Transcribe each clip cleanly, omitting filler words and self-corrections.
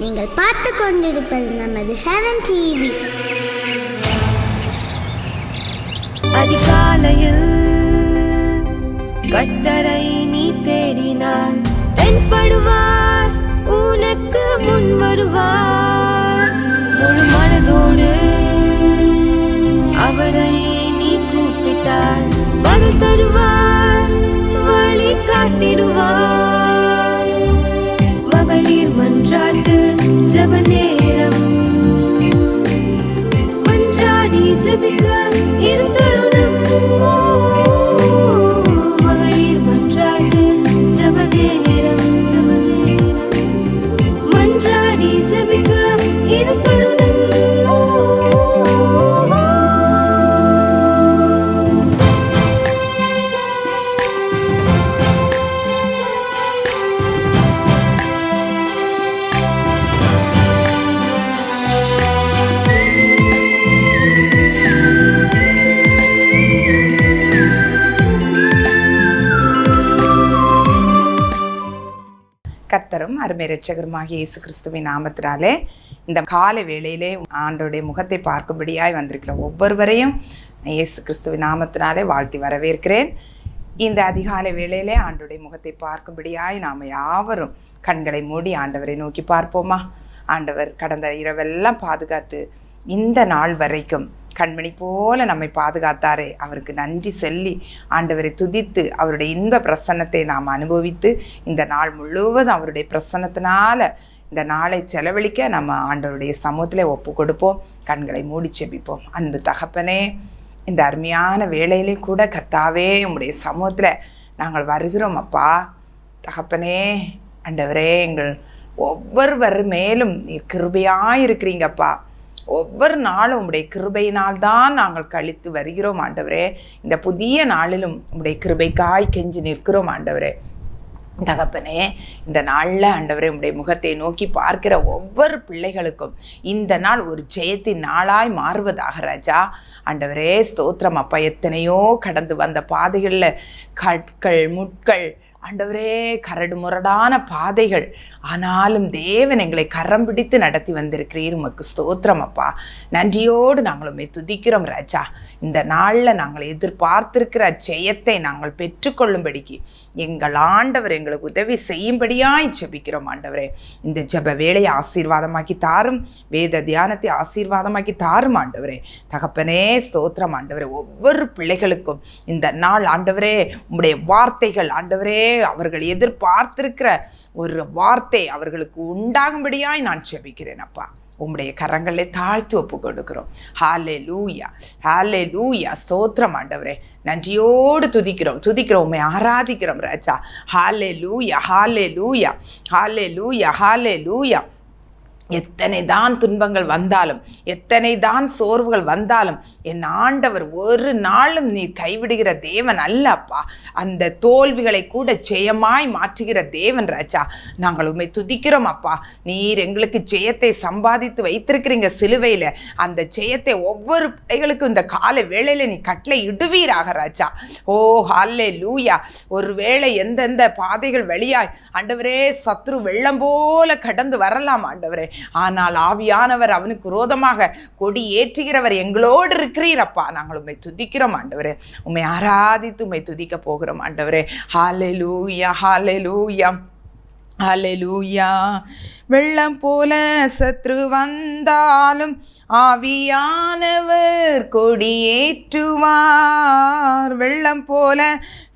நீங்கள் பார்த்து கொண்டிருப்பது நமது ஹெவன் டிவி. அதிகாலையில் கர்த்தரை நீ தேடினால் தென்படுவார், உனக்கு முன் வருவார். முழு மனதோடு அவரை நீ கூப்பிட்டால் பதில் தருவார், வழி காட்டிடுவார். மகளிர் மன்றாட்டு ஜெப நேரம், மன்றாடி ஜெபிக்க இரு தருணம். மகளிர் மன்றாட்டு ஜெப நேரம், மன்றாடி ஜெபிக்க இரு தருணம். கர்த்தரும் அருமை இரட்சகருமாகிய இயேசு கிறிஸ்துவின் நாமத்தினாலே இந்த காலை வேளையிலே ஆண்டோடைய முகத்தை பார்க்கும்படியாய் வந்திருக்கிற ஒவ்வொருவரையும் இயேசு கிறிஸ்துவின் நாமத்தினாலே வாழ்த்தி வரவேற்கிறேன். இந்த அதிகாலை வேளையிலே ஆண்டோடைய முகத்தை பார்க்கும்படியாய் நாம் யாவரும் கண்களை மூடி ஆண்டவரை நோக்கி பார்ப்போமா? ஆண்டவர் கடந்த இரவெல்லாம் பாதுகாத்து இந்த நாள் வரைக்கும் கண்மணி போல நம்மை பாதுகாத்தாரே, அவருக்கு நன்றி சொல்லி ஆண்டவரை துதித்து அவருடைய இன்ப பிரசன்னத்தை நாம் அனுபவித்து இந்த நாள் முழுவதும் அவருடைய பிரசன்னத்தினால இந்த நாளை செலவழிக்க நம்ம ஆண்டவருடைய சமூகத்தில் ஒப்பு கொடுப்போம். கண்களை மூடி செபிப்போம். அன்பு தகப்பனே, இந்த அருமையான வேளையிலே கூட கர்த்தாவே உம்முடைய சமூகத்தில் நாங்கள் வருகிறோம் அப்பா. தகப்பனே, ஆண்டவரே, எங்கள் ஒவ்வொருவர் மேலும் நீர் கிருபையாக இருக்கிறீங்கப்பா. ஒவ்வொரு நாளும் உம்முடைய கிருபையினால்தான் நாங்கள் கழித்து வருகிறோம் ஆண்டவரே. இந்த புதிய நாளிலும் உம்முடைய கிருபைக்காய் கெஞ்சி நிற்கிறோம் ஆண்டவரே. தகப்பனே, இந்த நாளில் ஆண்டவரே உம்முடைய முகத்தை நோக்கி பார்க்கிற ஒவ்வொரு பிள்ளைகளுக்கும் இந்த நாள் ஒரு ஜெயத்தின் நாளாய் மாறுவதாக ராஜா. ஆண்டவரே ஸ்தோத்திரம் அப்பா. எத்தனையோ கடந்து வந்த பாதைகளில் கற்கள் முட்கள் ஆண்டவரே, கரடு முரடான பாதைகள், ஆனாலும் தேவன் எங்களை கரம் பிடித்து நடத்தி வந்திருக்கிறீர். உமக்கு ஸ்தோத்திரம் அப்பா. நன்றியோடு நாங்கள் உம்மை துதிக்கிறோம் ராஜா. இந்த நாளில் நாங்கள் எதிர்பார்த்திருக்கிற ஜெயத்தை நாங்கள் பெற்றுக்கொள்ளும்படிக்கு எங்கள் ஆண்டவர் எங்களுக்கு உதவி செய்யும்படியாய் ஜெபிக்கிறோம் ஆண்டவரே. இந்த ஜெப வேலையை ஆசீர்வாதமாக்கி தாரும், வேத தியானத்தை ஆசீர்வாதமாக்கி தாரும் ஆண்டவரே. தகப்பனே ஸ்தோத்திரம் ஆண்டவரே. ஒவ்வொரு பிள்ளைகளுக்கும் இந்த நாள் ஆண்டவரே உம்முடைய வார்த்தைகள் ஆண்டவரே அவர்கள் எதிர்பார்த்திருக்கிற ஒரு வார்த்தை அவர்களுக்கு உண்டாகும்படியாய் நான் ஜெபிக்கிறேன் அப்பா. உம்முடைய கரங்களை தாழ்த்தி ஒப்பு கொடுக்கிறோம். ஹல்லேலூயா, ஹல்லேலூயா. ஸ்தோத்திரம் ஆண்டவரே. நன்றியோடு துதிக்கிறோம் உம்மை ஆராதிக்கிறோம் ராஜா. ஹல்லேலூயா, ஹல்லேலூயா, ஹல்லேலூயா, ஹல்லேலூயா. எத்தனை தான் துன்பங்கள் வந்தாலும், எத்தனை தான் சோர்வுகள் வந்தாலும் என் ஆண்டவர் ஒரு நாளும் நீர் கைவிடுகிற தேவன் அல்ல அப்பா. அந்த தோல்விகளை கூட ஜெயமாய் மாற்றுகிற தேவன் ராஜா. நாங்கள் உண்மை துதிக்கிறோம் அப்பா. நீர் எங்களுக்கு ஜெயத்தை சம்பாதித்து வைத்திருக்கிறீங்க சிலுவையில். அந்த ஜெயத்தை ஒவ்வொரு பிள்ளைகளுக்கும் இந்த கால வேளையில் நீ கட்டளை இடுவீராக ராஜா. ஓ ஹல்லேலூயா. ஒரு வேளை எந்தெந்த பாதைகள் வழியாய் ஆண்டவரே சத்ரு வெள்ளம் போல கடந்து வரலாம் ஆண்டவரே, ஆனால் ஆவியானவர் அவனுக்கு விரோதமாக கொடி ஏற்றுகிறவர் எங்களோடு இருக்கிறீரப்பா. நாங்கள் உம்மை துதிக்கிறோம் ஆண்டவரே. உம்மை ஆராதித்து உம்மை துதிக்க போகிறோம் ஆண்டவரே. ஹல்லேலூயா, ஹல்லேலூயா, ஹல்லேலூயா. வெள்ளம் போல சத்ரு வந்தாலும் ஆவியானவர் கொடியேற்றுவார். வெள்ளம் போல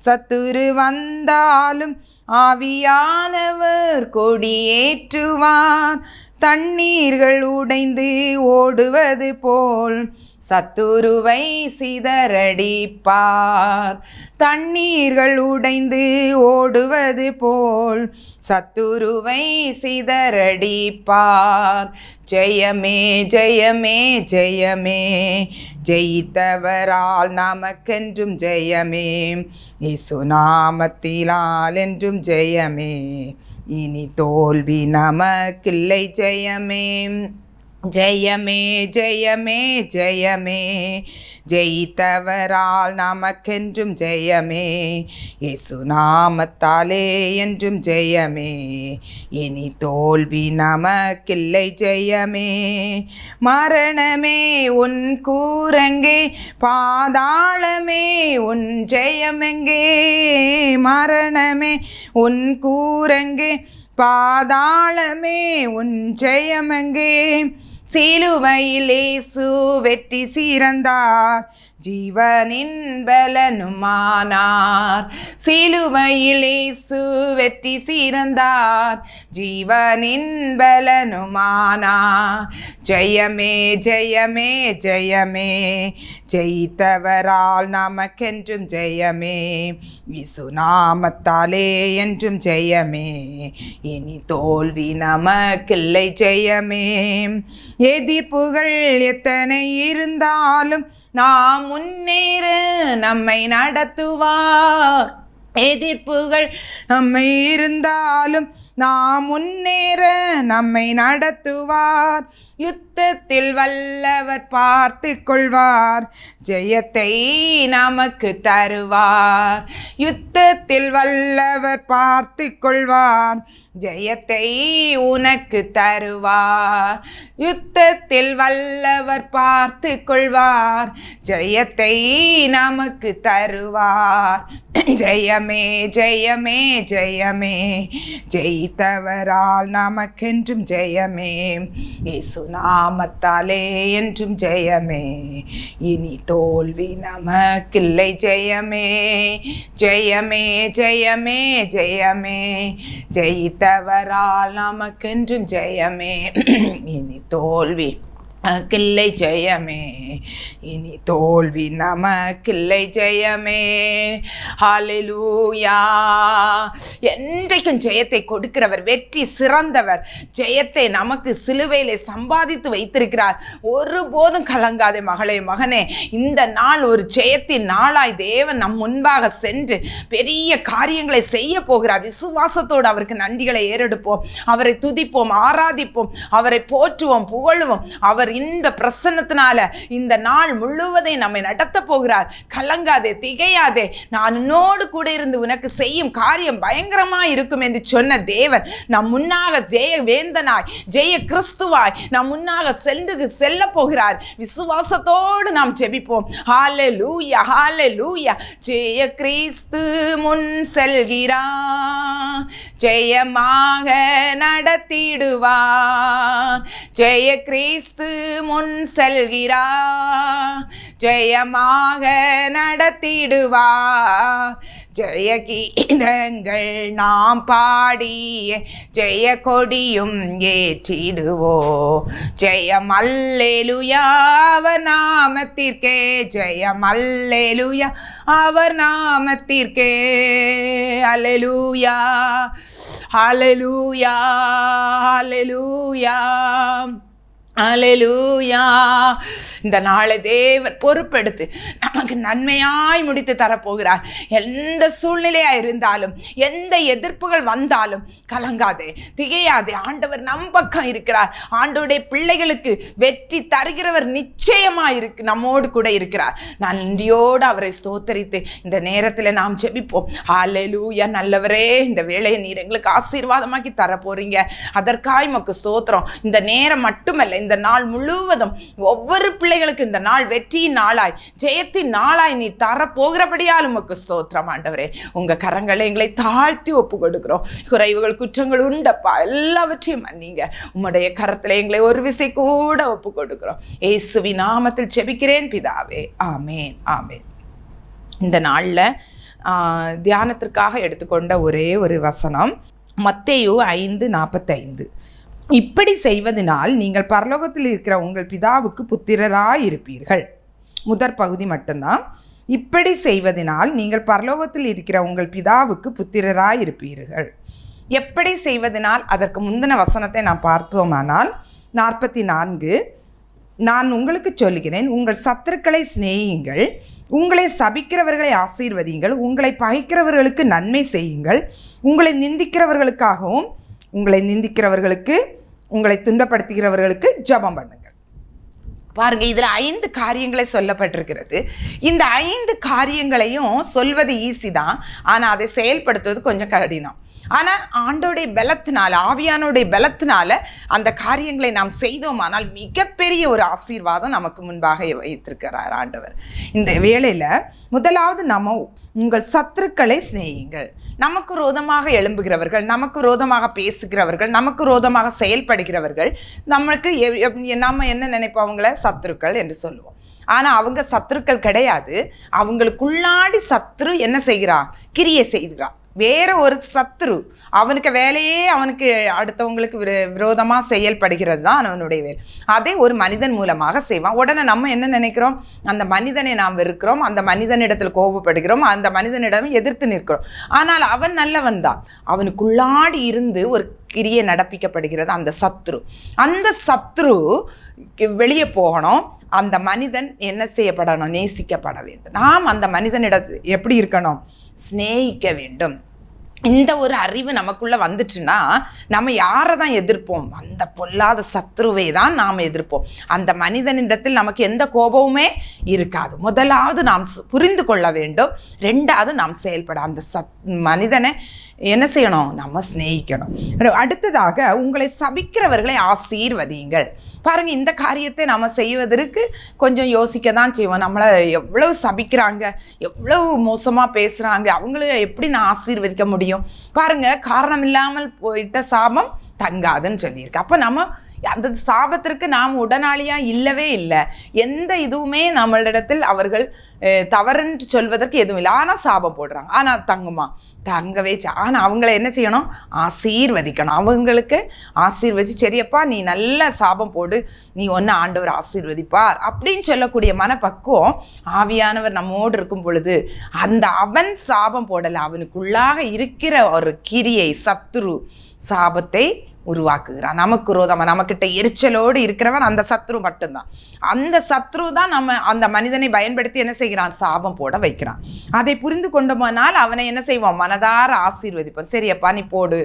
சத்துரு வந்தாலும் ஆவியானவர் கொடியேற்றுவார். தண்ணீர்கள் உடைந்து ஓடுவது போல் சத்துருவை சிதறடிப்பார். தண்ணீர்கள் உடைந்து ஓடுவது போல் சத்துருவை சிதறடிப்பார். ஜெயமே ஜெயமே ஜெயமே, ஜெயித்தவரால் நமக்கென்றும் ஜெயமே. இயேசு நாமத்தினால் என்றும் ஜெயமே. இனி தோல்வி நமக்கில்லை ஜெயமே. ஜெயமே ஜெயமே ஜெயமே, ஜெயித்தவரால் நமக்கென்றும் ஜெயமே, இயேசு நாமத்தாலே என்றும் ஜெயமே, இனி தோல்வி நமக்கில்லை ஜெயமே. மரணமே உன் கூரங்கே, பாதாளமே உன் ஜெயமெங்கே, மரணமே உன் கூரங்கே, பாதாளமே உன் ஜெயமெங்கே. சிலுவையில் இயேசு வெற்றி சிறந்தார், ஜீவனின் பலனுமானார். சிலுவையில் இயேசு வெற்றி சிறந்தார், ஜீவனின் பலனுமானார். ஜெயமே ஜெயமே ஜெயமே, ஜெயித்தவரால் நமக்கென்றும் ஜெயமே, இயேசு நாமத்தாலே என்றும் ஜெயமே, இனி தோல்வி நமக்கில்லை ஜெயமே. எதிர்ப்புகள் எத்தனை இருந்தாலும் நாம் முன்னேற நம்மை நடத்துவார். எதிர்ப்புகள் நம்மை இருந்தாலும் நாம் முன்னேற நம்மை நடத்துவார். யுத்தத்தில் வல்லவர் பார்த்து கொள்வார், ஜெயத்தை நமக்கு தருவார். யுத்தத்தில் வல்லவர் பார்த்து கொள்வார், ஜெயத்தை உனக்கு தருவார். யுத்தத்தில் வல்லவர் பார்த்து கொள்வார், ஜெயத்தை நமக்கு தருவார். ஜெயமே ஜெயமே ஜெயமே, ஜெயித்தவரால் நமக்கென்றும் ஜெயமே, இயேசு நாமத்தாலே என்றும் ஜெயமே, இனி தோல்வி நமக்கில்லை ஜெயமே. ஜெயமே ஜெயமே ஜெயமே, ஜெயித்தவரால் நமக்கென்றும் ஜெயமே, இனி தோல்வி நமக்கில்லை ஜெயமே, இனி தோல்வி நமக்கில்லை ஜெயமே. ஹல்லேலூயா. என்றைக்கும் ஜெயத்தை கொடுக்கிறவர், வெற்றி சிறந்தவர், ஜெயத்தை நமக்கு சிலுவையிலே சம்பாதித்து வைத்திருக்கிறார். ஒருபோதும் கலங்காதே மகளே மகனே, இந்த நாள் ஒரு ஜெயத்தின் நாளாய் தேவன் நம் முன்பாக சென்று பெரிய காரியங்களை செய்ய போகிறார். விசுவாசத்தோடு அவருக்கு நன்றிகளை ஏறெடுப்போம், அவரை துதிப்போம், ஆராதிப்போம், அவரை போற்றுவோம், புகழுவோம். அவர் இந்த பிரசன்னத்தினால இந்த நாள் முழுவதையும் நம்மை நடத்த போகிறார். கலங்காதே, திகையாதே, நான் உன்னோடு கூட இருந்து உனக்கு செய்யும் காரியம் பயங்கரமா இருக்கும் என்று சொன்ன தேவன் நம் முன்னாக ஜெய வேந்தனாய், ஜெய கிறிஸ்துவாய் நம் முன்னாக செல்ல போகிறார். விசுவாசத்தோடு நாம் ஜெபிப்போம். ஹல்லேலூயா ஹல்லேலூயா. ஜெய கிறிஸ்து முன் செல்கிறார், ஜெயமாக நடத்திடுவார். ஜெய கிறிஸ்து முன் செல்கிறார், ஜெயமாக நடத்திடுவார். ஜெய கீதங்கள் நாம் பாடிய ஜெய கொடியும் ஏற்றிடுவோ. ஜெயம் அல்லேலூயா அவர் நாமத்திற்கே, ஜெயம் அல்லேலூயா அவர் நாமத்திற்கே. அல்லேலூயா அல்லேலூயா அல்லேலூயா அல்லேலூயா. இந்த நாளை தேவன் பொறுப்பெடுத்து நமக்கு நன்மையாய் முடித்து தரப்போகிறார். எந்த சூழ்நிலையாக இருந்தாலும், எந்த எதிர்ப்புகள் வந்தாலும் கலங்காதே, திகையாதே. ஆண்டவர் நம் பக்கம் இருக்கிறார். ஆண்டவருடைய பிள்ளைகளுக்கு வெற்றி தருகிறவர் நிச்சயமாக நம்மோடு கூட இருக்கிறார். நான் நன்றியோடு அவரை ஸ்தோத்தரித்து இந்த நேரத்தில் நாம் ஜெபிப்போம். அல்லேலூயா. நல்லவரே, இந்த வேளையை நீர் எங்களுக்கு ஆசீர்வாதமாக்கி தர போறீங்க, அதற்காய் உமக்கு ஸ்தோத்திரம். இந்த நேரம் மட்டுமல்ல, இந்த நாள் முழுவதும் ஒவ்வொரு பிள்ளைகளுக்கு இந்த நாள் வெற்றியின் நாளாய், ஜெயத்தின் நாளாய் நீ தர போகிறபடியால் உமக்கு ஸ்தோத்திரம். ஆண்டவரே, உங்க கரங்களை எங்களை தாழ்த்தி ஒப்பு கொடுக்கிறோம். குறைவுகள் குற்றங்கள் உண்டப்பா, எல்லாவற்றையும் மன்னிங்க. உம்முடைய கரத்தில் எங்களை ஒரு விசை கூட ஒப்பு கொடுக்கிறோம். இயேசுவின் நாமத்தில் ஜெபிக்கிறேன் பிதாவே, ஆமேன் ஆமேன். இந்த நாளில் தியானத்திற்காக எடுத்துக்கொண்ட ஒரே ஒரு வசனம் மத்தேயு 5:45. இப்படி செய்வதனால் நீங்கள் பரலோகத்தில் இருக்கிற உங்கள் பிதாவுக்கு புத்திரராயிருப்பீர்கள். முதற் பகுதி மட்டும்தான். இப்படி செய்வதனால் நீங்கள் பரலோகத்தில் இருக்கிற உங்கள் பிதாவுக்கு புத்திரராயிருப்பீர்கள். எப்படி செய்வதனால், அதற்கு முந்தின வசனத்தை நாம் பார்த்தோமானால் 44, நான் உங்களுக்கு சொல்லுகிறேன், உங்கள் சத்துருக்களை சிநேகியுங்கள், உங்களை சபிக்கிறவர்களை ஆசீர்வதியுங்கள், உங்களை பகைக்கிறவர்களுக்கு நன்மை செய்யுங்கள், உங்களை நிந்திக்கிறவர்களுக்கு உங்களை துன்பப்படுத்துகிறவர்களுக்கு ஜெபம் பண்ணுங்கள். பாருங்க, இதில் 5 காரியங்களை சொல்லப்பட்டிருக்கிறது. இந்த 5 காரியங்களையும் சொல்வது ஈஸி தான், ஆனால் அதை செயல்படுத்துவது கொஞ்சம் கடினம். ஆனால் ஆண்டோடைய பலத்தினால, ஆவியானுடைய பலத்தினால அந்த காரியங்களை நாம் செய்தோமானால் மிகப்பெரிய ஒரு ஆசீர்வாதம் நமக்கு முன்பாக வைத்திருக்கிறார் ஆண்டவர். இந்த வேளையில் முதலாவது நம்ம உங்கள் சத்துருக்களை சிநேகியுங்கள். நமக்கு ரோதமாக எழும்புகிறவர்கள், நமக்கு ரோதமாக பேசுகிறவர்கள், நமக்கு ரோதமாக செயல்படுகிறவர்கள், நம்மளுக்கு நம்ம என்ன நினைப்போம், அவங்கள சத்துருக்கள் என்று சொல்லுவோம். ஆனால் அவங்க சத்துருக்கள் கிடையாது. அவங்களுக்குள்ளாடி சத்துரு என்ன செய்கிறான், கிரியை செய்கிறான். வேற ஒரு சத்துரு, அவனுக்கு வேலையே அவனுக்கு அடுத்தவங்களுக்கு விரோதமாக செயல்படுகிறது தான் அவனுடைய வேலை. அதை ஒரு மனிதன் மூலமாக செய்வான். உடனே நம்ம என்ன நினைக்கிறோம், அந்த மனிதனை நாம் வெறுக்கிறோம், அந்த மனிதனிடத்தில் கோபப்படுகிறோம், அந்த மனிதனிடம் எதிர்த்து நிற்கிறோம். ஆனால் அவன் நல்லவன் தான். அவனுக்குள்ளாடி இருந்து ஒரு கிரியை நடப்பிக்கப்படுகிறது அந்த சத்ரு. அந்த சத்ரு வெளியே போகணும். அந்த மனிதன் என்ன செய்யப்படணும், நேசிக்கப்பட வேண்டும். நாம் அந்த மனிதனிடத்து எப்படி இருக்கணும், சிநேகிக்க வேண்டும். இந்த ஒரு அறிவு நமக்குள்ளே வந்துட்டுன்னா நம்ம யாரை தான் எதிர்ப்போம், அந்த பொல்லாத சத்ருவை தான் நாம் எதிர்ப்போம். அந்த மனிதனிடத்தில் நமக்கு எந்த கோபமுமே இருக்காது. முதலாவது நாம் புரிந்து கொள்ள வேண்டும். 2வது நாம் செயல்பட அந்த மனிதனை என்ன செய்யணும், நம்ம சிநேகிக்கணும். அடுத்ததாக உங்களை சபிக்கிறவர்களை ஆசீர்வதியுங்கள். பாருங்கள், இந்த காரியத்தை நம்ம செய்வதற்கு கொஞ்சம் யோசிக்க தான் செய்வோம். நம்மளை எவ்வளவு சபிக்கிறாங்க, எவ்வளவு மோசமாக பேசுகிறாங்க, அவங்கள எப்படி நான் ஆசீர்வதிக்க முடியும்? பாருங்கள், காரணம் இல்லாமல் போயிட்ட சாபம் தங்காதுன்னு சொல்லியிருக்கு. அப்போ நம்ம அந்த சாபத்திற்கு நாம் உடனாளியாக இல்லவே இல்லை. எந்த இதுவுமே நம்மளிடத்தில் அவர்கள் தவறுன்னு சொல்வதற்கு எதுவும் இல்லை. ஆனால் சாபம் போடுறாங்க. ஆனால் தங்குமா, தங்கவே. ஆனால் அவங்கள என்ன செய்யணும், ஆசீர்வதிக்கணும். அவங்களுக்கு ஆசீர்வதிச்சு, சரியப்பா நீ நல்ல சாபம் போடு, நீ ஒன்று ஆண்டவர் ஆசீர்வதிப்பார் அப்படின்னு சொல்லக்கூடிய மனப்பக்குவம் ஆவியானவர் நம்மோடு இருக்கும் பொழுது அந்த அவன் சாபம் போடலை, அவனுக்குள்ளாக இருக்கிற ஒரு கிரியை சத்துரு சாபத்தை உருவாக்குகிறான். நமக்கு ரோதமாக நம்மக்கிட்ட எரிச்சலோடு இருக்கிறவன் அந்த சத்ரு மட்டும்தான். அந்த சத்ரு தான் நம்ம அந்த மனிதனை பயன்படுத்தி என்ன செய்கிறான், சாபம் போட வைக்கிறான். அதை புரிந்து கொண்டோமானால் அவனை என்ன செய்வோம், மனதார ஆசீர்வதிப்போம். சரியப்பா நீ போடு,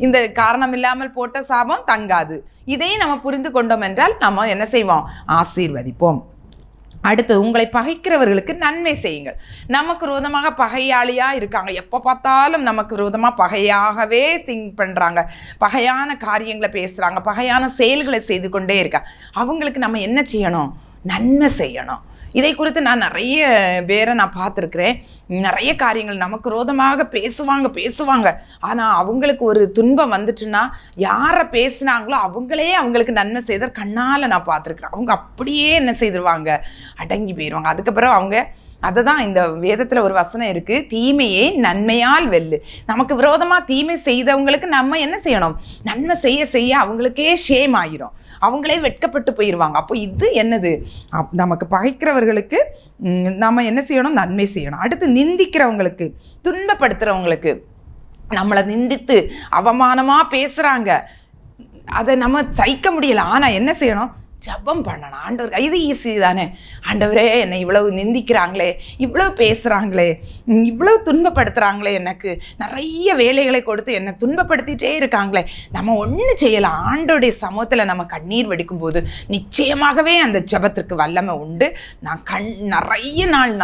இந்த காரணம் இல்லாமல் போட்ட சாபம் தங்காது. இதையும் நம்ம புரிந்து கொண்டோம் என்றால் நம்ம என்ன செய்வோம், ஆசீர்வதிப்போம். அடுத்து, உங்களை பகைக்கிறவர்களுக்கு நன்மை செய்யுங்கள். நமக்கு விரோதமாக பகையாளியாக இருக்காங்க, எப்போ பார்த்தாலும் நமக்கு விரோதமாக பகையாகவே திங்க் பண்ணுறாங்க, பகையான காரியங்களை பேசுகிறாங்க, பகையான செயல்களை செய்து கொண்டே இருக்காங்க. அவங்களுக்கு நம்ம என்ன செய்யணும், நன்மை செய்யணும். இதை குறித்து நான் நிறைய பேரை நான் பார்த்துருக்குறேன். நிறைய காரியங்கள் நமக்கு விரோதமாக பேசுவாங்க. ஆனால் அவங்களுக்கு ஒரு துன்பம் வந்துட்டுன்னா யாரை பேசுனாங்களோ அவங்களுக்கு நன்மை செய்தால் கண்ணால் நான் பார்த்துருக்குறேன். அவங்க அப்படியே என்ன செய்திருவாங்க, அடங்கி போயிடுவாங்க. அதுக்கப்புறம் அவங்க அதை தான் இந்த வேதத்தில் ஒரு வசனம் இருக்குது, தீமையே நன்மையால் வெல்லு. நமக்கு விரோதமாக தீமை செய்தவங்களுக்கு நம்ம என்ன செய்யணும், நன்மை செய்ய அவங்களுக்கே ஷேம் ஆகிரும், அவங்களே வெட்கப்பட்டு போயிடுவாங்க. அப்போ இது என்னது, நமக்கு பகைக்கிறவர்களுக்கு நம்ம என்ன செய்யணும், நன்மை செய்யணும். அடுத்து, நிந்திக்கிறவங்களுக்கு, துன்பப்படுத்துகிறவங்களுக்கு, நம்மளை நிந்தித்து அவமானமாக பேசுகிறாங்க, அதை நம்ம சகிக்க முடியலை. ஆனால் என்ன செய்யணும், ஜெபம் பண்ணணும். ஆண்டவர், இது ஈஸி தானே. ஆண்டவரே என்னை இவ்வளவு நிந்திக்கிறாங்களே, இவ்வளோ பேசுகிறாங்களே, இவ்வளோ துன்பப்படுத்துகிறாங்களே, எனக்கு நிறைய வேலைகளை கொடுத்து என்னை துன்பப்படுத்திகிட்டே இருக்காங்களே, நம்ம ஒன்று செய்யலாம். ஆண்டோடைய சமூகத்தில் நம்ம கண்ணீர் வடிக்கும்போது நிச்சயமாகவே அந்த ஜெபத்திற்கு வல்லமை உண்டு. நான் நிறைய நாள்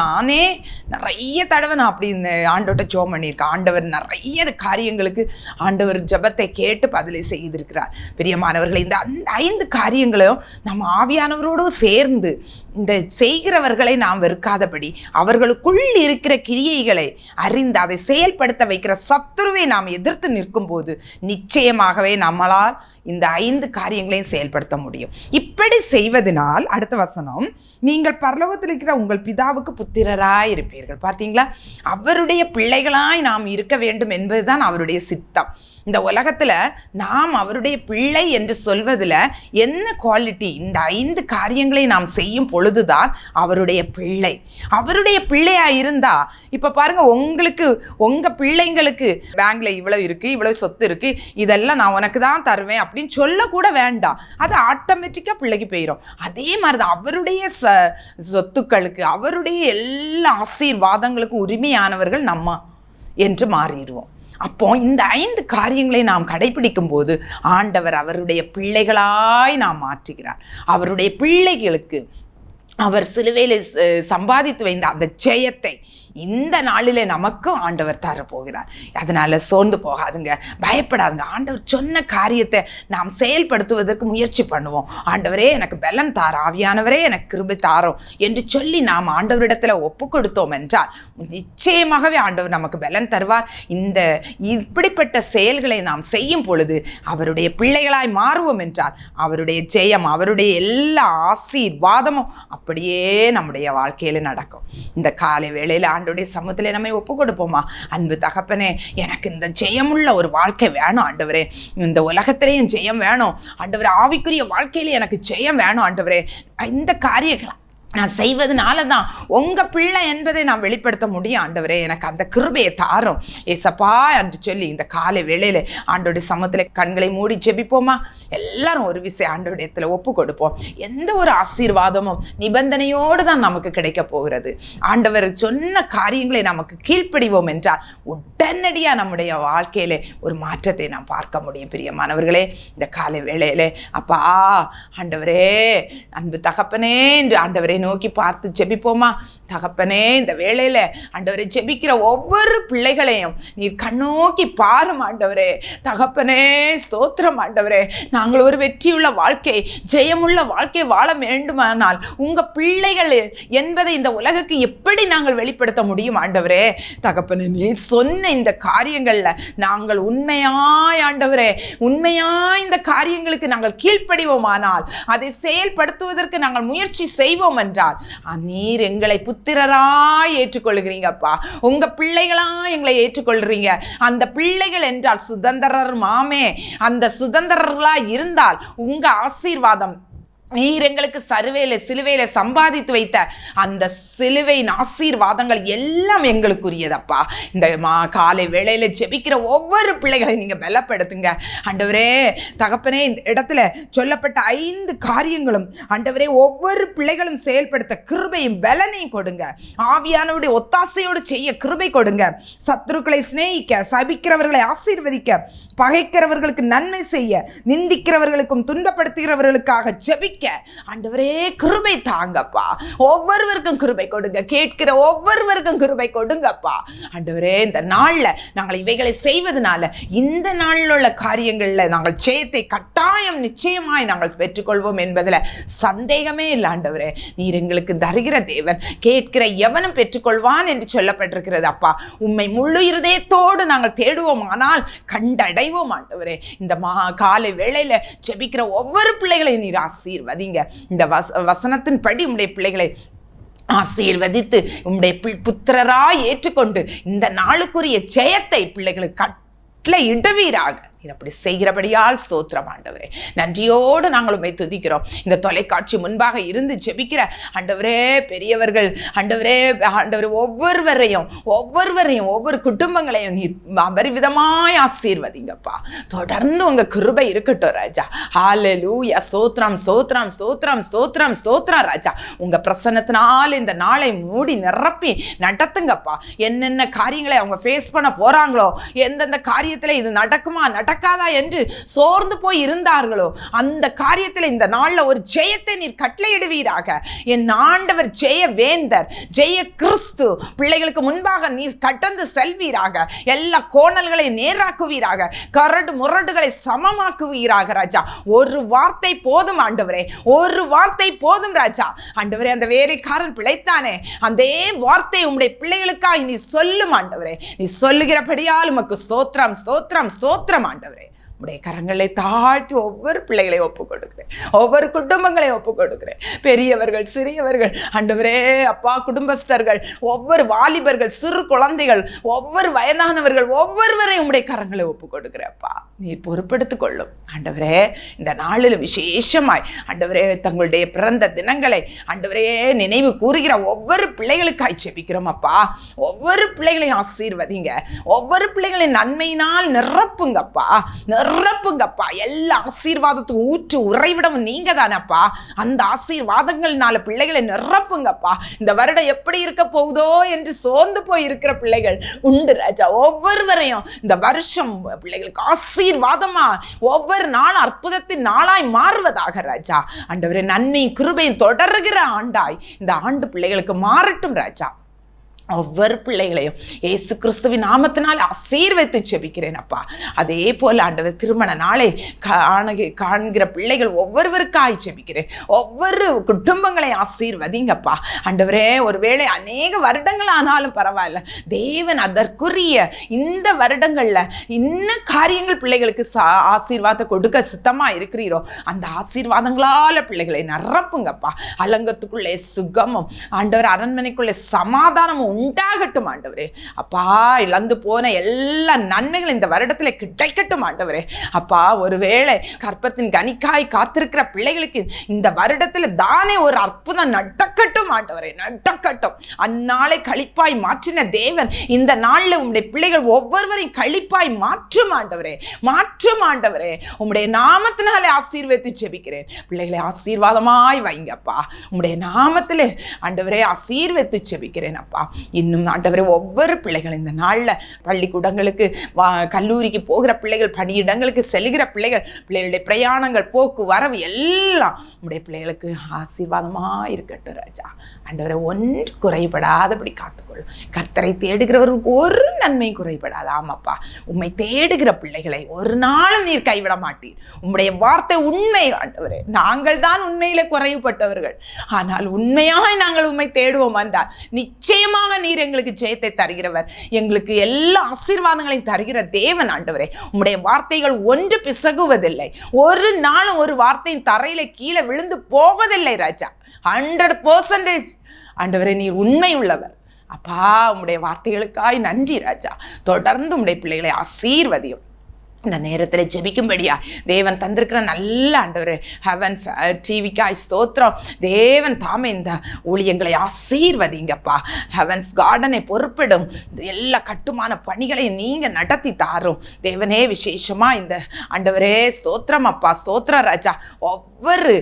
நிறைய தடவை நான் அப்படி இந்த ஆண்டோட்ட ஜெபம் பண்ணியிருக்கேன். ஆண்டவர் நிறைய காரியங்களுக்கு ஆண்டவர் ஜெபத்தை கேட்டு பதிலை செய்திருக்கிறார். பிரியமானவர்களை, இந்த 5 காரியங்களையும் நம்ம ஆவியானவரோடு சேர்ந்து இந்த செய்கிறவர்களை நாம் வெறுக்காதபடி அவர்களுக்குள் இருக்கிற கிரியைகளை அறிந்து அதை செயல்படுத்த வைக்கிற சத்துருவை நாம் எதிர்த்து நிற்கும் போது நிச்சயமாகவே நம்மளால் இந்த 5 காரியங்களையும் செயல்படுத்த முடியும். இப்படி செய்வதனால், அடுத்த வசனம், நீங்கள் பரலோகத்தில் இருக்கிற உங்கள் பிதாவுக்கு புத்திரராய் இருப்பீர்கள். பார்த்தீங்களா, அவருடைய பிள்ளைகளாய் நாம் இருக்க வேண்டும் என்பதுதான் அவருடைய சித்தம். இந்த உலகத்தில் நாம் அவருடைய பிள்ளை என்று சொல்வதில் என்ன குவாலிட்டி, இந்த 5 காரியங்களை நாம் செய்யும் பொழுதுதான் அவருடைய பிள்ளையாக இருந்தால், இப்போ பாருங்கள், உங்கள் பிள்ளைங்களுக்கு பேங்கில் இவ்வளோ இருக்குது, இவ்வளோ சொத்து இருக்குது, இதெல்லாம் நான் உனக்கு தான் தருவேன் அப்படின்னு சொல்லக்கூட வேண்டாம். அது ஆட்டோமேட்டிக்காக பிள்ளைக்கு போயிடும். அதே மாதிரி தான் அவருடைய சொத்துக்களுக்கு, அவருடைய எல்லா ஆசீர்வாதங்களுக்கு உரிமையானவர்கள் நம்ம என்று மாறிடுவோம். அப்போ இந்த 5 காரியங்களை நாம் கடைபிடிக்கும் போது ஆண்டவர் அவருடைய பிள்ளைகளாய் நாம் மாற்றுகிறார். அவருடைய பிள்ளைகளுக்கு அவர் சிலுவையில் சம்பாதித்து வைந்த அந்த ஜெயத்தை இந்த நாளிலே நமக்கும் ஆண்டவர் தரப்போகிறார். அதனால சோர்ந்து போகாதுங்க, பயப்படாதுங்க. ஆண்டவர் சொன்ன காரியத்தை நாம் செயல்படுத்துவதற்கு முயற்சி பண்ணுவோம். ஆண்டவரே எனக்கு பலன் தாரோம், ஆவியானவரே எனக்கு கிருபை தாரோம் என்று சொல்லி நாம் ஆண்டவரிடத்துல ஒப்பு கொடுத்தோம் என்றால் நிச்சயமாகவே ஆண்டவர் நமக்கு பலன் தருவார். இப்படிப்பட்ட செயல்களை நாம் செய்யும் பொழுது அவருடைய பிள்ளைகளாய் மாறுவோம் என்றால் அவருடைய ஜெயம், அவருடைய எல்லா ஆசீர்வாதமும் அப்படியே நம்முடைய வாழ்க்கையில நடக்கும். இந்த காலை வேளையில் ஆண்டவருடைய சமூகத்திலே நம்மை ஒப்பு கொடுப்போமா? அன்பு தகப்பனே, எனக்கு இந்த ஜெயமுள்ள ஒரு வாழ்க்கை வேணும் ஆண்டவரே. இந்த உலகத்திலேயும் ஜெயம் வேணும் ஆண்டவரே. ஆவிக்குரிய வாழ்க்கையிலே எனக்கு ஜெயம் வேணும் ஆண்டவரே. இந்த காரியங்களை நான் செய்வதனால தான் உங்கள் பிள்ளை என்பதை நான் வெளிப்படுத்த முடியும் ஆண்டவரே. எனக்கு அந்த கிருபையை தாரும் ஏசப்பா என்று சொல்லி இந்த காலை வேளையில் ஆண்டோடைய சமூகத்தில் கண்களை மூடி ஜெபிப்போமா? எல்லாரும் ஒரு விஷயம் ஆண்டோடையத்தில் ஒப்பு கொடுப்போம். எந்த ஒரு ஆசீர்வாதமும் நிபந்தனையோடு தான் நமக்கு கிடைக்க போகிறது. ஆண்டவர் சொன்ன காரியங்களை நமக்கு கீழ்ப்படிவோம் என்றால் உடனடியாக நம்முடைய வாழ்க்கையிலே ஒரு மாற்றத்தை நாம் பார்க்க முடியும். பிரியமானவர்களே, இந்த காலை வேளையிலே அப்பா ஆண்டவரே, அன்பு தகப்பனே என்று ஆண்டவரே நோக்கி பார்த்து ஜெபிப்போமா? தகப்பனே, இந்த வேளையில ஆண்டவரே ஜெபிக்கிற ஒவ்வொரு பிள்ளைகளையும் நீர் கண்ணோக்கி பாரும் ஆண்டவரே. தகப்பனே ஸ்தோத்திரம் ஆண்டவரே. நாங்கள் ஒரு வெற்றியுள்ள வாழ்க்கை, ஜெயமுள்ள வாழ்க்கை வாழ வேண்டுமானால் உங்க பிள்ளைகள் என்பதை இந்த உலகுக்கு எப்படி நாங்கள் வெளிப்படுத்த முடியும் ஆண்டவரே? தகப்பனே, நீர் சொன்ன இந்த காரியங்கள்ல நாங்கள் உண்மையாய் ஆண்டவரே, உண்மையாய் இந்த காரியங்களுக்கு நாங்கள் கீழ்ப்படிவோமானால், அதை செயல்படுத்துவதற்கு நாங்கள் முயற்சி செய்வோம் என்றால் நீர் எங்களை புத்திரராய் ஏற்றுக்கொள்கிறீங்கப்பா. உங்க பிள்ளைகளா எங்களை ஏற்றுக்கொள்றீங்க. அந்த பிள்ளைகள் என்றால் சுதந்திரர் மாமே. அந்த சுதந்திரர்களா இருந்தால் உங்க ஆசீர்வாதம் நீர் எங்களுக்கு சிலுவையில சம்பாதித்து வைத்த அந்த சிலுவையின் ஆசீர்வாதங்கள் எல்லாம் எங்களுக்குரியதப்பா. இந்த காலை வேளையில ஜெபிக்கிற ஒவ்வொரு பிள்ளைகளை நீங்க பலப்படுத்துங்க ஆண்டவரே. தகப்பனே, இந்த இடத்துல சொல்லப்பட்ட 5 காரியங்களும் ஆண்டவரே ஒவ்வொரு பிள்ளைகளும் செயல்படுத்த கிருபையும் பலனையும் கொடுங்க. ஆவியானவருடைய ஒத்தாசையோடு செய்ய கிருபை கொடுங்க. சத்துருக்களை சிநேகிக்க, சபிக்கிறவர்களை ஆசீர்வதிக்க, பகைக்கிறவர்களுக்கு நன்மை செய்ய, நிந்திக்கிறவர்களுக்கும் துன்பப்படுத்துகிறவர்களுக்காக ஜெபிக்க ஆண்டவரே கிருபை தாங்கப்பா. ஒவ்வொருவருக்கும் கிருபை கொடுங்க. கேட்கிற ஒவ்வொருவருக்கும் கிருபை கொடுங்கப்பா ஆண்டவரே. இந்த நாள்ல நாங்கள் இவைகளை செய்வதனால இந்த நாளில் உள்ள காரியங்கள்ல நாங்கள் ஜெயத்தை கட்டாயம் நிச்சயமாய் நாங்கள் பெற்றுக்கொள்வோம் என்பதில் சந்தேகமே இல்லை ஆண்டவரே. நீர் எங்களுக்கு தருகிற தேவன், கேட்கிற எவனும் பெற்றுக்கொள்வான் என்று சொல்லப்பட்டிருக்கிறது அப்பா. உம்மை முழு இருதயத்தோடு நாங்கள் தேடுவோம், ஆனால் கண்டடைவோம் ஆண்டவரே. இந்த காலை வேளையில ஜெபிக்கிற ஒவ்வொரு பிள்ளைகளையும் நீர் ஆசீர்வதிங்க. இந்த வசனத்தின் படி உம்முடைய பிள்ளைகளை ஆசீர்வதித்து உம்முடைய புத்திரராய் ஏற்றுக்கொண்டு இந்த நாளுக்குரிய ஜெயத்தை பிள்ளைகளுக்கு கட்டளை இடுவீராக. நீர் அப்படி செய்கிறபடியால் ஸ்தோத்திரம் ஆண்டவரே. நன்றியோடு நாங்கள் உம்மை துதிக்கிறோம். இந்த தொலைக்காட்சி முன்பாக இருந்து ஜெபிக்கிற ஆண்டவரே பெரியவர்கள் ஆண்டவரே, ஒவ்வொருவரையும் ஒவ்வொரு குடும்பங்களையும் நீர் அபரிவிதமாய் ஆசீர்வதிங்கப்பா. தொடர்ந்து உங்க கிருபை இருக்கட்டும் ராஜா. ஹல்லேலூயா. ஸ்தோத்திரம் ஸ்தோத்திரம் ஸ்தோத்திரம் ஸ்தோத்திரம் ஸ்தோத்திரம் ராஜா. உங்க பிரசன்னத்தினால் இந்த நாளை மூடி நிரப்பி நடத்துங்கப்பா. என்னென்ன காரியங்களை அவங்க ஃபேஸ் பண்ண போறாங்களோ, எந்தெந்த காரியத்துல இது நடக்குமா நடக்காதா என்று சோர்ந்து போய் இருந்தார்களோ, அந்த காரியத்தில் இந்த நாள்ல ஒரு ஜெயத்தை நீர் கட்டளையிடுவீராக. என் ஆண்டவர் ஜெய வேந்தர், ஜெய கிறிஸ்து பிள்ளைகளுக்கு முன்பாக நீர் கடந்து செல்வீராக. எல்லா கோணல்களை நேராக்குவீராக, கரடு முரடுகளை சமமாக்குவீராக ராஜா. ஒரு வார்த்தை போதும் ஆண்டவரே, ஒரு வார்த்தை போதும் ராஜா. ஆண்டவரே, அந்த வேலைக்காரன் பிழைத்தானே, அந்த வார்த்தை உம்முடைய பிள்ளைகளுக்காக நீ சொல்லும் ஆண்டவரே. நீ சொல்லுகிறபடியால் உமக்கு ஸ்தோத்திரம் ஸ்தோத்திரம் ஸ்தோத்திரம் ஆண்டவரே. உடைய கரங்களை தாழ்த்தி ஒவ்வொரு பிள்ளைகளை ஒப்புக் கொடுக்கிறேன், ஒவ்வொரு குடும்பங்களை ஒப்புக் கொடுக்கிறேன். பெரியவர்கள், சிறியவர்கள் ஆண்டவரே அப்பா, குடும்பஸ்தர்கள், ஒவ்வொரு வாலிபர்கள், சிறு குழந்தைகள், ஒவ்வொரு வயதானவர்கள், ஒவ்வொருவரையும் உடைய கரங்களை ஒப்புக் கொடுக்கிறேன் அப்பா. நீர் பொறுப்பெடுத்துக் கொள்ளும் ஆண்டவரே. இந்த நாளில் விசேஷமாய் ஆண்டவரே தங்களுடைய பிறந்த தினங்களை ஆண்டவரே நினைவு கூறுகிற ஒவ்வொரு பிள்ளைகளுக்காய் ஜெபிக்கிறோம் அப்பா. ஒவ்வொரு பிள்ளைகளையும் ஆசீர்வதிங்க, ஒவ்வொரு பிள்ளைகளின் நன்மையினால் நிரப்புங்கப்பா. நிரப்புங்கப்பா. எல்லா ஆசீர்வாதத்துக்கு ஊற்று உறைவிடவும் நீங்க தானப்பா. அந்த ஆசீர்வாதங்கள்னால பிள்ளைகளை நிரப்புங்கப்பா. இந்த வருடம் எப்படி இருக்க போகுதோ என்று சோர்ந்து போய் இருக்கிற பிள்ளைகள் உண்டு ராஜா. ஒவ்வொருவரையும் இந்த வருஷம் பிள்ளைகளுக்கு ஆசீர்வாதமா ஒவ்வொரு நாளும் அற்புதத்தின் நாளாய் மாறுவதாக ராஜா. ஆண்டவரே, நன்மையும் கிருபையும் தொடர்கிற ஆண்டாய் இந்த ஆண்டு பிள்ளைகளுக்கு மாறட்டும் ராஜா. ஒவ்வொரு பிள்ளைகளையும் இயேசு கிறிஸ்துவின் நாமத்தினால் ஆசீர்வதித்து ஜெபிக்கிறேன் அப்பா. அதே போல ஆண்டவர், திருமண நாளை காண்கிற பிள்ளைகள் ஒவ்வொருவருக்காய் ஜெபிக்கிறேன். ஒவ்வொரு குடும்பங்களை ஆசீர்வதிங்கப்பா. ஆண்டவரே, ஒருவேளை அநேக வருடங்கள் ஆனாலும் பரவாயில்ல, தேவன் அதற்குரிய இந்த வருடங்கள்ல இன்ன காரியங்கள் பிள்ளைகளுக்கு ஆசீர்வாதத்தை கொடுக்க சித்தமா இருக்கிறீரோ அந்த ஆசீர்வாதங்களால பிள்ளைகளை நிரப்புங்கப்பா. அலங்கத்துக்குள்ளே சுகமும் ஆண்டவர், அரண்மனைக்குள்ளே சமாதானமும் உண்டாகட்டும் ஆண்டவரே. அப்பா, இழந்து போன எல்லா நன்மைகள் இந்த வருடத்துல கிடைக்கட்டும் ஆண்டவரே. அப்பா, ஒருவேளை கற்பத்தின் கனிக்காய் காத்திருக்கிற பிள்ளைகளுக்கு இந்த வருடத்துல தானே ஒரு அற்புதம் நடக்கட்டும் ஆண்டவரே, நடக்கட்டும். அந்நாளை களிப்பாய் மாற்றின தேவன் இந்த நாள்ல உம்முடைய பிள்ளைகள் ஒவ்வொருவரையும் களிப்பாய் மாற்றும் ஆண்டவரே, மாற்றும் ஆண்டவரே. உம்முடைய நாமத்தினாலே ஆசீர்வதித்து ஜெபிக்கிறேன். பிள்ளைகளை ஆசீர்வாதமாய் வைங்கப்பா. உம்முடைய நாமத்திலே ஆண்டவரே ஆசீர்வதித்து ஜெபிக்கிறேன் அப்பா. இன்னும் ஆண்டவரே, ஒவ்வொரு பிள்ளைகள் இந்த நாளில் பள்ளிக்கூடங்களுக்கு கல்லூரிக்கு போகிற பிள்ளைகள், பணியிடங்களுக்கு செல்கிற பிள்ளைகள், பிள்ளைகளுடைய பிரயாணங்கள், போக்கு வரவு எல்லாம் உடைய பிள்ளைகளுக்கு ஆசீர்வாதமாக இருக்கட்டும் ராஜா. ஆண்டவரை, ஒன்று குறைபடாதபடி காத்துக்கொள்ளும். கர்த்தரை தேடுகிறவருக்கு ஒரு நன்மை குறைபடாது. ஆமாப்பா, உம்மை தேடுகிற பிள்ளைகளை ஒரு நாளும் நீர் கைவிட மாட்டீர். உம்முடைய வார்த்தை உண்மை ஆண்டவரே. நாங்கள் தான் உண்மையில குறைவுபட்டவர்கள், ஆனால் உண்மையாய் நாங்கள் உம்மை தேடுவோம் என்றால் நிச்சயமாக நீர் எங்களுக்கு ஜெயத்தை தருகிறவர், எங்களுக்கு எல்லா ஆசீர்வாதங்களையும் தருகிற தேவன் ஆண்டவரே. உம்முடைய வார்த்தைகள் ஒன்று பிசகுவதில்லை, ஒரு நாளும் ஒரு வார்த்தையின் தரையில கீழே விழுந்து போவதில்லை ராஜா. 100% ஆண்டவரே, நீர் உண்மை உள்ளவர் அப்பா. உம்முடைய வார்த்தைகளுக்காய் நன்றி ராஜா. தொடர்ந்து உம்முடைய பிள்ளைகளை ஆசீர்வதியும். இந்த நேரத்தில் ஜெபிக்கும்படியா தேவன் தந்திருக்கிற நல்ல ஆண்டவர் ஹெவன் டிவிக்காய் ஸ்தோத்திரம். தேவன் தாமே இந்த ஊழியங்களை ஆசீர்வதிங்கப்பா. ஹெவன்ஸ் கார்டனை பொறுப்பிடும் எல்லா கட்டுமான பணிகளையும் நீங்கள் நடத்தி தாரும் தேவனே. விசேஷமாக இந்த ஆண்டவரே ஸ்தோத்திரம் அப்பா, ஸ்தோத்திரம் ராஜா. ஒவ்வொரு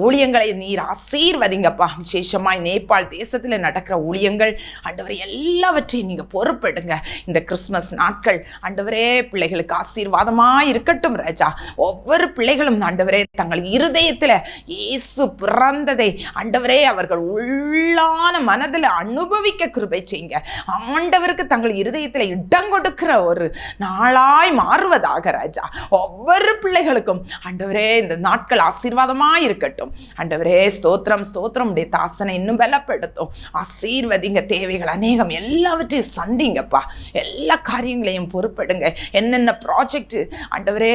ஊழியங்களை நீர் ஆசீர்வதிங்கப்பா. விசேஷமாய் நேபாள் தேசத்தில் நடக்கிற ஊழியங்கள் ஆண்டவரே எல்லாவற்றையும் நீங்கள் பொறுப்பெடுங்க. இந்த கிறிஸ்மஸ் நாட்கள் ஆண்டவரே பிள்ளைகளுக்கு ஆசீர்வாதமாக இருக்கட்டும் ராஜா. ஒவ்வொரு பிள்ளைகளும் ஆண்டவரே தங்கள் இருதயத்தில் இயேசு பிறந்ததை ஆண்டவரே அவர்கள் உள்ளான மனதில் அனுபவிக்க கிருபை செய்யுங்க. ஆண்டவருக்கு தங்கள் இருதயத்தில் இடம் கொடுக்கிற ஒரு நாளாய் மாறுவதாக ராஜா. ஒவ்வொரு பிள்ளைகளுக்கும் ஆண்டவரே இந்த நாட்கள் ஆசீர்வாதமாக இருக்கட்டும் ஆண்டவரே. ஸ்தோத்திரம் ஸ்தோத்திரம். உடைய தாசனை இன்னும் பலப்படுத்தும். ஆசீர்வதிங்க. தேவைகள் அநேகம் எல்லாவற்றையும் சந்திங்கப்பா. எல்லா காரியங்களையும் பொறுப்படுங்க. என்னென்ன ப்ராஜெக்ட் ஆண்டவரே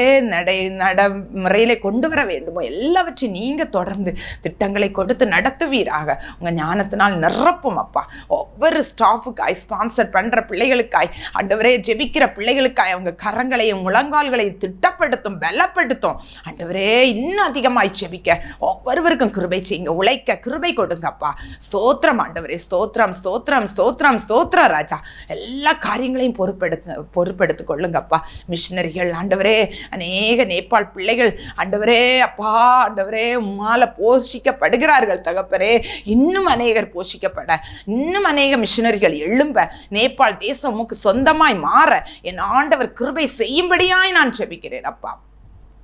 நடைமுறையிலே கொண்டு வர வேண்டுமோ எல்லாவற்றையும் நீங்க தொடர்ந்து திட்டங்களை கொடுத்து நடத்துவீராக. உங்க ஞானத்தினால் நிரப்பும் அப்பா. ஒவ்வொரு ஸ்டாஃபுக்காய், ஸ்பான்சர் பண்ற பிள்ளைகளுக்காய் ஆண்டவரே, ஜெபிக்கிற பிள்ளைகளுக்காய் அவங்க கரங்களையும் முழங்கால்களையும் திட்டப்படுத்தும், பலப்படுத்தும் ஆண்டவரே. இன்னும் அதிகமாய் ஜெபிக்க ஒவ்வொருவருக்கும் கிருபை செய்யுங்க. உழைக்க கிருபை கொடுங்கப்பா. ஸ்தோத்திரம் ஆண்டவரே. ஸ்தோத்திரம் ஸ்தோத்திரம் ஸ்தோத்திரம் ஸ்தோத்திரம் ராஜா. எல்லா காரியங்களையும் பொறுப்பெடுத்துக் கொள்ளுங்கப்பா. மிஷனரிகள் ஆண்டவரே, அநேக நேபாள் பிள்ளைகள் ஆண்டவரே அப்பா, ஆண்டவரே உம்மால போஷிக்கப்படுகிறார்கள் தகப்பரே. இன்னும் அநேகர் போஷிக்கப்பட, இன்னும் அநேக மிஷனரிகள் எழும்ப, நேபாள் தேசம் உமக்கு சொந்தமாய் மாற என் ஆண்டவர் கிருபை செய்யும்படியாய் நான் ஜெபிக்கிறேன் அப்பா.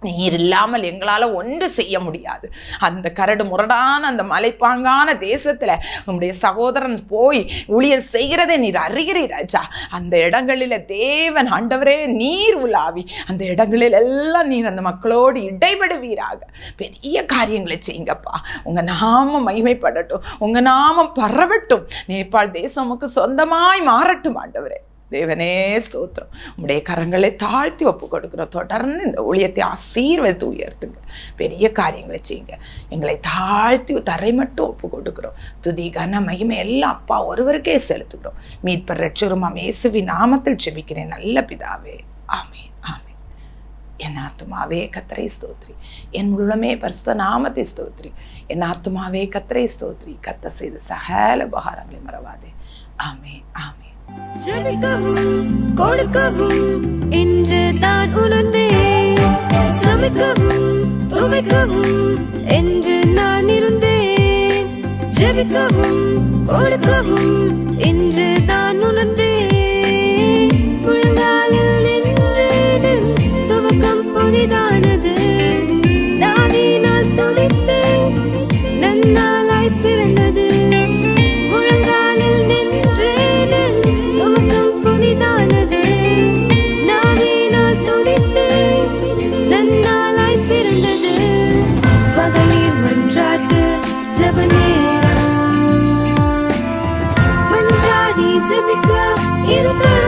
நீர் இல்லாமல் எங்களால் ஒன்று செய்ய முடியாது. அந்த கரடு முரடான அந்த மலைப்பாங்கான தேசத்தில் உங்களுடைய சகோதரன் போய் ஊழியர் செய்கிறதை நீர் அறிகிறீர் ராஜா. அந்த இடங்களில் தேவன் ஆண்டவரே நீர் உலாவி அந்த இடங்களில் எல்லாம் நீர் அந்த மக்களோடு இடைபடுவீராக. பெரிய காரியங்களை செய்யுங்கப்பா. உங்கள் நாமம் மகிமைப்படட்டும், உங்கள் நாமம் பரவட்டும். நேபாள் தேசம் உமக்கு சொந்தமாய் மாறட்டும் ஆண்டவரே. தேவனே ஸ்தோத்திரம். உம்முடைய கரங்களை தாழ்த்தி ஒப்பு கொடுக்குறோம். தொடர்ந்து இந்த ஊழியத்தை ஆசீர்வதித்து உயர்த்துங்க. பெரிய காரியங்களை செய்யுங்க. எங்களை தாழ்த்தி தரை மட்டும் ஒப்பு கொடுக்குறோம். துதி கன மகிமை எல்லாம் அப்பா ஒருவருக்கே செலுத்துகிறோம். மீட்பர் இரட்சகருமாம் இயேசுவின் நாமத்தில் ஜெபிக்கிறேன் நல்ல பிதாவே. ஆமென் ஆமென். என் ஆத்துமாவே கர்த்தரை ஸ்தோத்ரி, என் உள்ளமே பரிசுத்த நாமத்தை ஸ்தோத்ரி. என் ஆத்துமாவே கர்த்தரை ஸ்தோத்ரி, கர்த்தர் செய்த சகல உபகாரங்களை மறவாதே. ஆமென் ஆமென். ஜெபிக்கவும் கொடுக்கவும் என்று தான் உணர்ந்தேன். சமைக்கவும் துவைக்கவும் என்று நான் இருந்தேன். ஜெபிக்கவும் கொடுக்கவும் என்று தான் உணர்ந்தேன். முழங்காலில் நின்றேன், துவக்கம் புதிதானது. தாவினால் துதித்து நன்னாளாய் பிறந்தது. முழங்காலில் நின்றேன், துவக்கம் புதிதானது. நாவினால் துதித்து நன்னாளாய் பிறந்தது. மகளிர் மன்றாட்டு ஜெப நேரம். மன்றாடி ஜெபிக்க இது தரும்